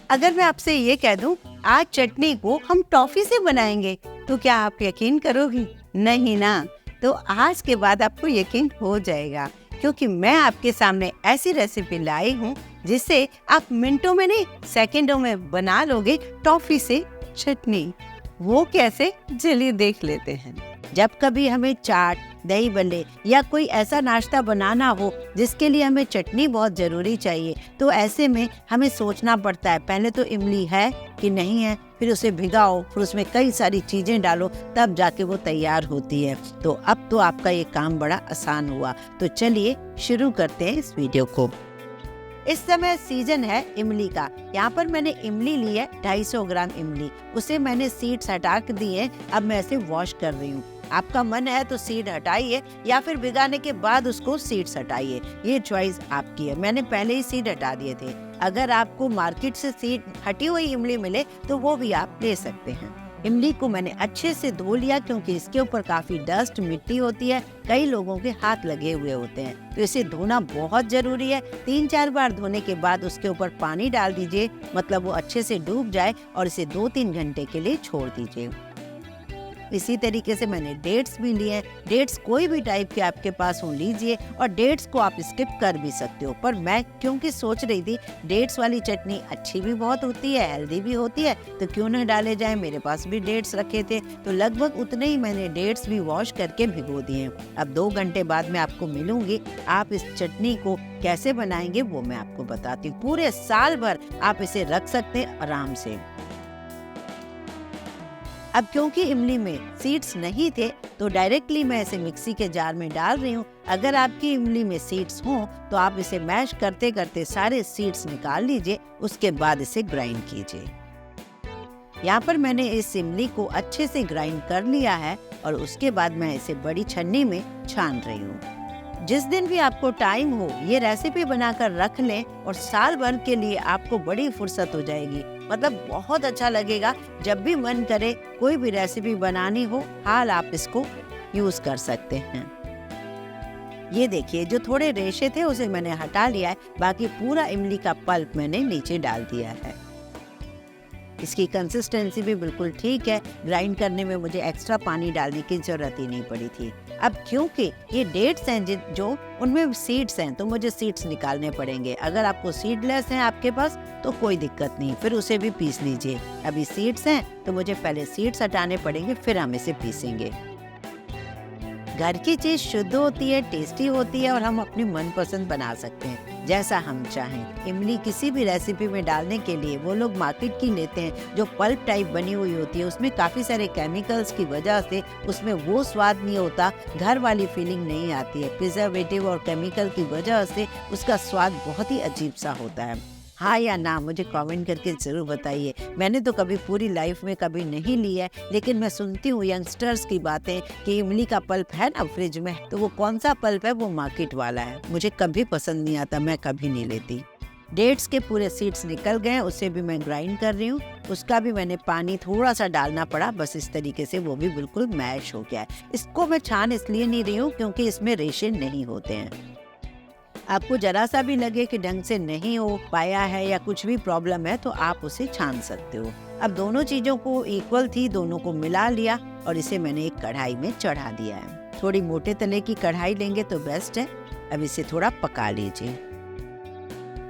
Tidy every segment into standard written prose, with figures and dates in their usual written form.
अगर मैं आपसे ये कह दूं आज चटनी को हम टॉफी से बनाएंगे तो क्या आप यकीन करोगी? नहीं ना। तो आज के बाद आपको यकीन हो जाएगा क्योंकि मैं आपके सामने ऐसी रेसिपी लाई हूँ जिसे आप मिनटों में नहीं सेकंडों में बना लोगे टॉफी से चटनी। वो कैसे, चलिए देख लेते हैं। जब कभी हमें चाट, दही बल्ले या कोई ऐसा नाश्ता बनाना हो जिसके लिए हमें चटनी बहुत ज़रूरी चाहिए, तो ऐसे में हमें सोचना पड़ता है पहले तो इमली है कि नहीं है, फिर उसे भिगाओ, फिर उसमें कई सारी चीज़ें डालो, तब जाके वो तैयार होती है। तो अब तो आपका ये काम बड़ा आसान हुआ। तो चलिए शुरू करते हैं इस वीडियो को। इस समय सीजन है इमली का। यहाँ पर मैंने इमली ली है 250 ग्राम इमली। उसे मैंने सीड्स हटा के दिए। अब मैं इसे वॉश कर रही हूँ। आपका मन है तो सीड हटाइए या फिर भिगाने के बाद उसको सीड्स हटाइए, ये चॉइस आपकी है। मैंने पहले ही सीड हटा दिए थे। अगर आपको मार्केट से सीड हटी हुई इमली मिले तो वो भी आप ले सकते हैं। इमली को मैंने अच्छे से धो लिया क्योंकि इसके ऊपर काफी डस्ट, मिट्टी होती है, कई लोगों के हाथ लगे हुए होते हैं, तो इसे धोना बहुत जरूरी है। 3-4 बार धोने के बाद उसके ऊपर पानी डाल दीजिए, मतलब वो अच्छे से डूब जाए, और इसे 2-3 घंटे के लिए छोड़ दीजिए। इसी तरीके से मैंने डेट्स भी लिए हैं। डेट्स कोई भी टाइप के आपके पास हो लीजिए, और डेट्स को आप स्किप कर भी सकते हो, पर मैं क्योंकि सोच रही थी डेट्स वाली चटनी अच्छी भी बहुत होती है, हेल्दी भी होती है, तो क्यों न डाले जाए। मेरे पास भी डेट्स रखे थे तो लगभग उतने ही मैंने डेट्स भी वॉश करके भिगो दिए। अब 2 घंटे बाद मैं आपको मिलूंगी। आप इस चटनी को कैसे बनाएंगे वो मैं आपको बताती हूँ। पूरे साल भर आप इसे रख सकते हैं आराम से। अब क्योंकि इमली में सीड्स नहीं थे तो डायरेक्टली मैं इसे मिक्सी के जार में डाल रही हूँ। अगर आपकी इमली में सीड्स हों तो आप इसे मैश करते करते सारे सीड्स निकाल लीजिए, उसके बाद इसे ग्राइंड कीजिए। यहाँ पर मैंने इस इमली को अच्छे से ग्राइंड कर लिया है और उसके बाद मैं इसे बड़ी छन्नी में छान रही हूँ। जिस दिन भी आपको टाइम हो ये रेसिपी बनाकर रख लें और साल भर के लिए आपको बड़ी फुर्सत हो जाएगी। मतलब बहुत अच्छा लगेगा। जब भी मन करे कोई भी रेसिपी बनानी हो, हाल आप इसको यूज कर सकते हैं। ये देखिए, जो थोड़े रेशे थे उसे मैंने हटा लिया है, बाकी पूरा इमली का पल्प मैंने नीचे डाल दिया है। इसकी कंसिस्टेंसी भी बिल्कुल ठीक है। ग्राइंड करने में मुझे एक्स्ट्रा पानी डालने की जरूरत ही नहीं पड़ी थी। अब क्योंकि ये डेट्स हैं जो उनमें सीड्स हैं तो मुझे सीड्स निकालने पड़ेंगे। अगर आपको सीडलेस हैं आपके पास तो कोई दिक्कत नहीं, फिर उसे भी पीस लीजिए। अभी सीड्स हैं तो मुझे पहले सीड्स हटाने पड़ेंगे, फिर हम इसे पीसेंगे। घर की चीज शुद्ध होती है, टेस्टी होती है और हम अपनी मनपसंद बना सकते हैं जैसा हम चाहें। इमली किसी भी रेसिपी में डालने के लिए वो लोग मार्केट की लेते हैं जो पल्प टाइप बनी हुई होती है, उसमें काफी सारे केमिकल्स की वजह से उसमें वो स्वाद नहीं होता, घर वाली फीलिंग नहीं आती है। प्रिजर्वेटिव और केमिकल की वजह से उसका स्वाद बहुत ही अजीब सा होता है। हाँ या ना मुझे कमेंट करके जरूर बताइए। मैंने तो कभी पूरी लाइफ में कभी नहीं ली है, लेकिन मैं सुनती हूँ यंगस्टर्स की बातें कि इमली का पल्प है ना फ्रिज में, तो वो कौन सा पल्प है, वो मार्केट वाला है। मुझे कभी पसंद नहीं आता, मैं कभी नहीं लेती। डेट्स के पूरे सीड्स निकल गए, उसे भी मैं ग्राइंड कर रही हूँ। उसका भी मैंने पानी थोड़ा सा डालना पड़ा, बस इस तरीके से वो भी बिल्कुल मैश हो गया है। इसको मैं छान इसलिए नहीं रही हूँ क्योंकि इसमें रेशे नहीं होते हैं। आपको जरा सा भी लगे कि ढंग से नहीं हो पाया है या कुछ भी प्रॉब्लम है तो आप उसे छान सकते हो। अब दोनों चीजों को इक्वल थी, दोनों को मिला लिया और इसे मैंने एक कढ़ाई में चढ़ा दिया है। थोड़ी मोटे तले की कढ़ाई लेंगे तो बेस्ट है। अब इसे थोड़ा पका लीजिए।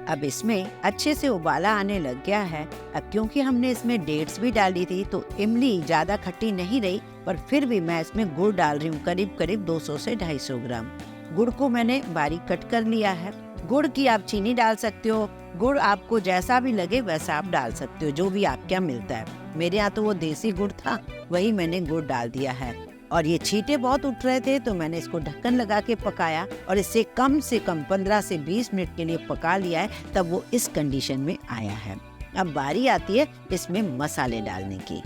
अब इसमें अच्छे से उबाला आने लग गया है। अब क्योंकि हमने इसमें डेट्स भी डाली थी तो इमली ज्यादा खट्टी नहीं रही, पर फिर भी मैं इसमें गुड़ डाल रही हूँ, करीब करीब 200 से 250 ग्राम। गुड़ को मैंने बारीक कट कर लिया है। गुड़ की आप चीनी डाल सकते हो, गुड़ आपको जैसा भी लगे वैसा आप डाल सकते हो, जो भी आपके यहाँ मिलता है। मेरे यहाँ तो वो देसी गुड़ था, वही मैंने गुड़ डाल दिया है। और ये छींटे बहुत उठ रहे थे तो मैंने इसको ढक्कन लगा के पकाया और इसे कम से कम 15 से 20 मिनट के लिए पका लिया है, तब वो इस कंडीशन में आया है। अब बारी आती है इसमें मसाले डालने की।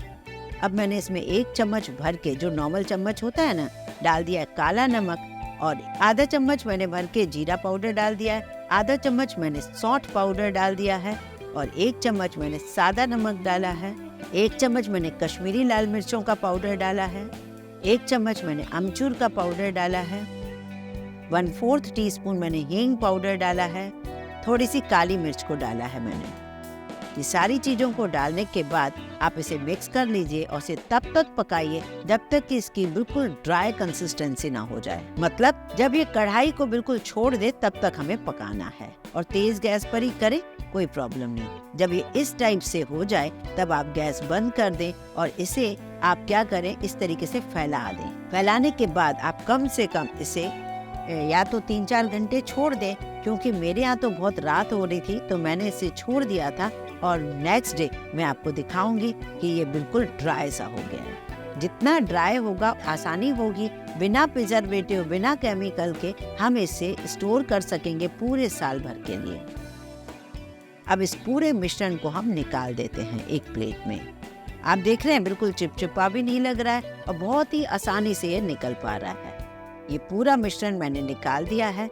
अब मैंने इसमें 1 चम्मच भर के, जो नॉर्मल चम्मच होता है ना, डाल दिया है काला नमक, और आधा चम्मच मैंने भर के जीरा पाउडर डाल दिया है, आधा चम्मच मैंने सौंठ पाउडर डाल दिया है, और 1 चम्मच मैंने सादा नमक डाला है, 1 चम्मच मैंने कश्मीरी लाल मिर्चों का पाउडर डाला है, 1 चम्मच मैंने अमचूर का पाउडर डाला है, 1/4 टीस्पून मैंने हींग पाउडर डाला है, थोड़ी सी काली मिर्च को डाला है मैंने। ये सारी चीज़ों को डालने के बाद आप इसे मिक्स कर लीजिए और इसे तब तक पकाइए जब तक कि इसकी बिल्कुल ड्राई कंसिस्टेंसी ना हो जाए। मतलब जब ये कढ़ाई को बिल्कुल छोड़ दे तब तक हमें पकाना है और तेज गैस पर ही करें, कोई प्रॉब्लम नहीं। जब ये इस टाइप से हो जाए तब आप गैस बंद कर दें और इसे आप क्या करें, इस तरीके से फैला दें। फैलाने के बाद आप कम से कम इसे या तो 3-4 घंटे छोड़ दें, क्योंकि मेरे यहाँ तो बहुत रात हो रही थी तो मैंने इसे छोड़ दिया था और नेक्स्ट डे मैं आपको दिखाऊंगी कि ये बिल्कुल ड्राई सा हो गया है। जितना ड्राई होगा आसानी होगी, बिना प्रिजर्वेटिव बिना केमिकल के हम इसे स्टोर कर सकेंगे पूरे साल भर के लिए। अब इस पूरे मिश्रण को हम निकाल देते हैं एक प्लेट में। आप देख रहे हैं बिल्कुल चिपचिपा भी नहीं लग रहा है और बहुत ही आसानी से ये निकल पा रहा है। ये पूरा मिश्रण मैंने निकाल दिया है।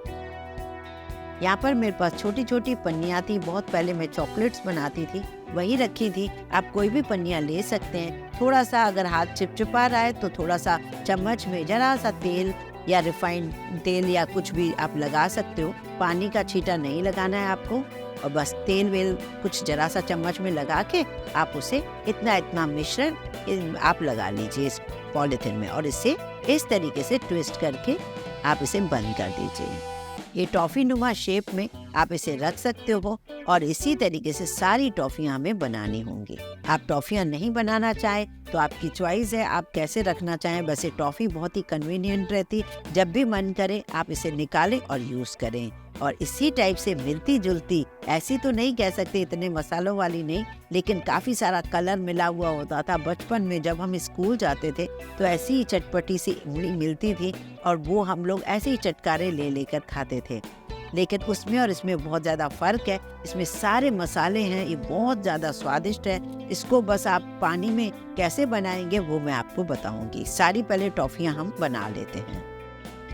यहाँ पर मेरे पास छोटी छोटी पन्नियाँ थी, बहुत पहले मैं चॉकलेट्स बनाती थी, वही रखी थी। आप कोई भी पन्नियाँ ले सकते हैं। थोड़ा सा अगर हाथ चिपचिपा रहा है तो थोड़ा सा चम्मच में जरा सा तेल या रिफाइंड तेल या कुछ भी आप लगा सकते हो। पानी का छींटा नहीं लगाना है आपको और बस तेल वेल कुछ जरा सा चम्मच में लगा के आप उसे इतना मिश्रण आप लगा लीजिए इस पॉलीथिन में और इसे इस तरीके से ट्विस्ट करके आप इसे बंद कर दीजिए। ये टॉफ़ी नुमा शेप में आप इसे रख सकते हो और इसी तरीके से सारी टॉफ़ियाँ हमें बनानी होंगी। आप टॉफ़ियाँ नहीं बनाना चाहें तो आपकी चॉइस है, आप कैसे रखना चाहें। वैसे टॉफ़ी बहुत ही कन्वीनियंट रहती, जब भी मन करे आप इसे निकालें और यूज़ करें। और इसी टाइप से मिलती जुलती, ऐसी तो नहीं कह सकते इतने मसालों वाली नहीं, लेकिन काफ़ी सारा कलर मिला हुआ होता था। बचपन में जब हम स्कूल जाते थे तो ऐसी ही चटपटी सी इमली मिलती थी और वो हम लोग ऐसे ही चटकारे ले लेकर खाते थे। लेकिन उसमें और इसमें बहुत ज़्यादा फ़र्क है। इसमें सारे मसाले हैं, ये बहुत ज़्यादा स्वादिष्ट है। इसको बस आप पानी में कैसे बनाएंगे वो मैं आपको बताऊंगी। सारी पहले टॉफ़ियाँ हम बना लेते हैं।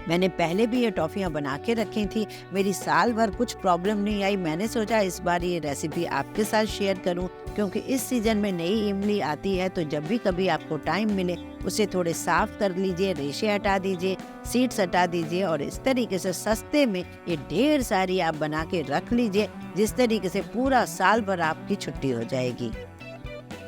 मैंने पहले भी ये टॉफ़ियाँ बना के रखी थी, मेरी साल भर कुछ प्रॉब्लम नहीं आई। मैंने सोचा इस बार ये रेसिपी आपके साथ शेयर करूं, क्योंकि इस सीज़न में नई इमली आती है तो जब भी कभी आपको टाइम मिले उसे थोड़े साफ़ कर लीजिए, रेशे हटा दीजिए, सीड्स हटा दीजिए और इस तरीके से सस्ते में ये ढेर सारी आप बना के रख लीजिए, जिस तरीके से पूरा साल भर आपकी छुट्टी हो जाएगी।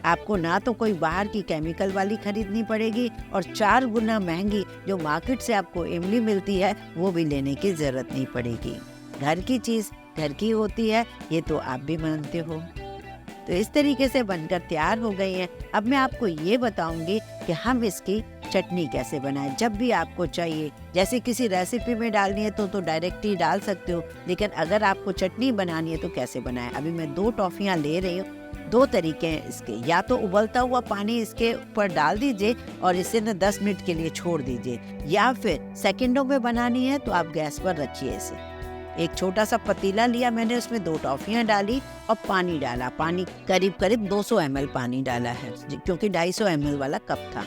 आपको ना तो कोई बाहर की केमिकल वाली खरीदनी पड़ेगी और 4 गुना महंगी जो मार्केट से आपको इमली मिलती है वो भी लेने की जरूरत नहीं पड़ेगी। घर की चीज़ घर की होती है, ये तो आप भी मानते हो। तो इस तरीके से बनकर तैयार हो गई हैं। अब मैं आपको ये बताऊंगी कि हम इसकी चटनी कैसे बनाएं। जब भी आपको चाहिए, जैसे किसी रेसिपी में डालनी है तो डायरेक्ट ही डाल सकते हो, लेकिन अगर आपको चटनी बनानी है तो कैसे बनाएं। अभी मैं 2 टॉफ़ियाँ ले रही हूँ। 2 तरीके हैं इसके, या तो उबलता हुआ पानी इसके ऊपर डाल दीजिए और इसे न 10 मिनट के लिए छोड़ दीजिए, या फिर सेकंडों में बनानी है तो आप गैस पर रखिए इसे। एक छोटा सा पतीला लिया मैंने, उसमें 2 टॉफ़ियाँ डाली और पानी डाला। पानी करीब 200 ml पानी डाला है, क्योंकि 250 ml वाला कप था।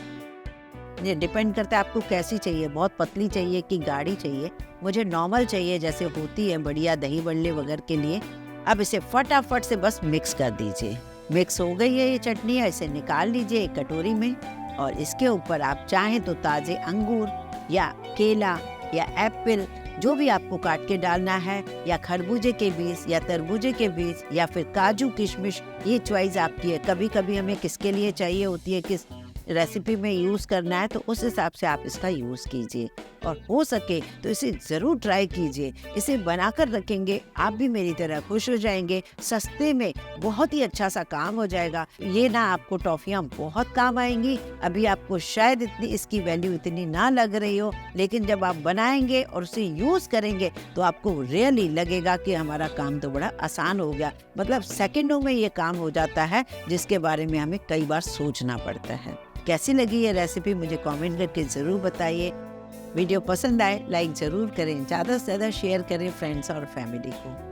ये डिपेंड करता है आपको कैसी चाहिए, बहुत पतली चाहिए कि गाढ़ी चाहिए। मुझे नॉर्मल चाहिए जैसे होती है बढ़िया दही बड़ले वगैरह के लिए। अब इसे फटाफट से बस मिक्स कर दीजिए। मिक्स हो गई है ये चटनी, इसे निकाल लीजिए एक कटोरी में और इसके ऊपर आप चाहें तो ताज़े अंगूर या केला या एप्पल जो भी आपको काट के डालना है, या खरबूजे के बीज या तरबूजे के बीज या फिर काजू किशमिश, ये चॉइस आपकी है। कभी कभी हमें किसके लिए चाहिए होती है, किस रेसिपी में यूज़ करना है, तो उस हिसाब से आप इसका यूज़ कीजिए और हो सके तो इसे ज़रूर ट्राई कीजिए। इसे बनाकर रखेंगे आप भी मेरी तरह खुश हो जाएंगे। सस्ते में बहुत ही अच्छा सा काम हो जाएगा। ये ना आपको टॉफ़ियाँ बहुत काम आएंगी। अभी आपको शायद इतनी इसकी वैल्यू इतनी ना लग रही हो, लेकिन जब आप बनाएंगे और उसे यूज़ करेंगे तो आपको रियली लगेगा कि हमारा काम तो बड़ा आसान हो गया। मतलब सेकंडों में ये काम हो जाता है, जिसके बारे में हमें कई बार सोचना पड़ता है। कैसी लगी ये रेसिपी मुझे कमेंट करके ज़रूर बताइए। वीडियो पसंद आए लाइक ज़रूर करें, ज़्यादा से ज़्यादा शेयर करें फ्रेंड्स और फैमिली को।